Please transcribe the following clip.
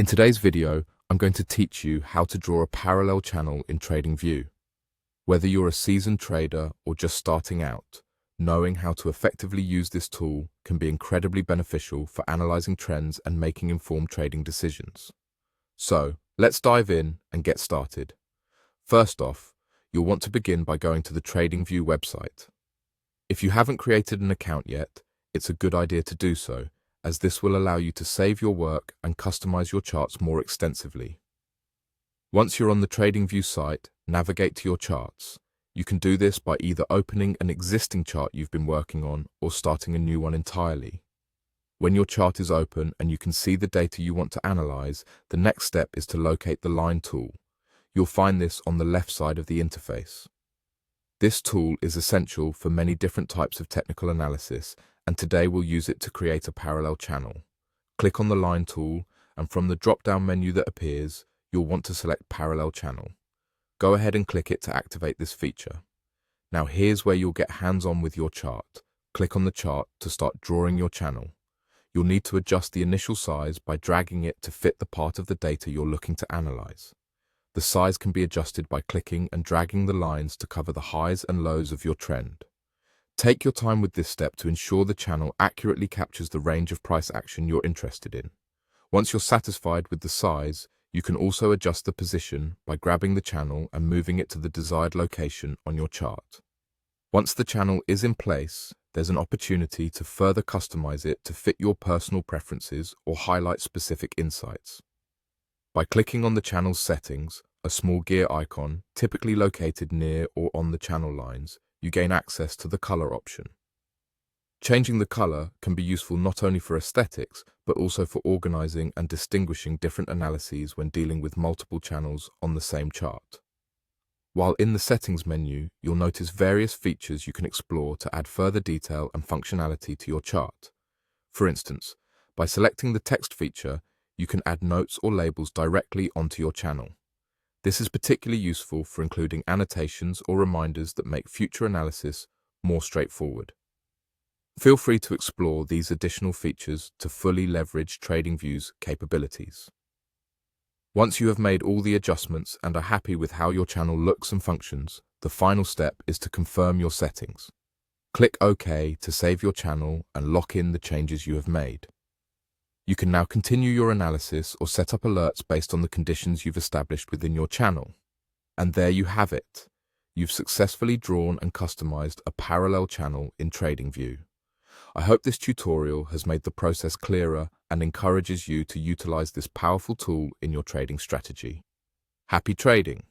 In today's video, I'm going to teach you how to draw a parallel channel in TradingView. Whether you're a seasoned trader or just starting out, knowing how to effectively use this tool can be incredibly beneficial for analyzing trends and making informed trading decisions. So, let's dive in and get started. First off, you'll want to begin by going to the TradingView website. If you haven't created an account yet, it's a good idea to do so, as this will allow you to save your work and customize your charts more extensively. Once you're on the TradingView site, navigate to your charts. You can do this by either opening an existing chart you've been working on or starting a new one entirely. When your chart is open and you can see the data you want to analyze, the next step is to locate the line tool. You'll find this on the left side of the interface. This tool is essential for many different types of technical analysis, and today we'll use it to create a parallel channel. Click on the line tool, and from the drop-down menu that appears, you'll want to select Parallel Channel. Go ahead and click it to activate this feature. Now here's where you'll get hands-on with your chart. Click on the chart to start drawing your channel. You'll need to adjust the initial size by dragging it to fit the part of the data you're looking to analyze. The size can be adjusted by clicking and dragging the lines to cover the highs and lows of your trend. Take your time with this step to ensure the channel accurately captures the range of price action you're interested in. Once you're satisfied with the size, you can also adjust the position by grabbing the channel and moving it to the desired location on your chart. Once the channel is in place, there's an opportunity to further customize it to fit your personal preferences or highlight specific insights. By clicking on the channel's settings, a small gear icon, typically located near or on the channel lines, you gain access to the color option. Changing the color can be useful not only for aesthetics, but also for organizing and distinguishing different analyses when dealing with multiple channels on the same chart. While in the settings menu, you'll notice various features you can explore to add further detail and functionality to your chart. For instance, by selecting the text feature, you can add notes or labels directly onto your channel. This is particularly useful for including annotations or reminders that make future analysis more straightforward. Feel free to explore these additional features to fully leverage TradingView's capabilities. Once you have made all the adjustments and are happy with how your channel looks and functions, the final step is to confirm your settings. Click OK to save your channel and lock in the changes you have made. You can now continue your analysis or set up alerts based on the conditions you've established within your channel. And there you have it. You've successfully drawn and customized a parallel channel in TradingView. I hope this tutorial has made the process clearer and encourages you to utilize this powerful tool in your trading strategy. Happy trading!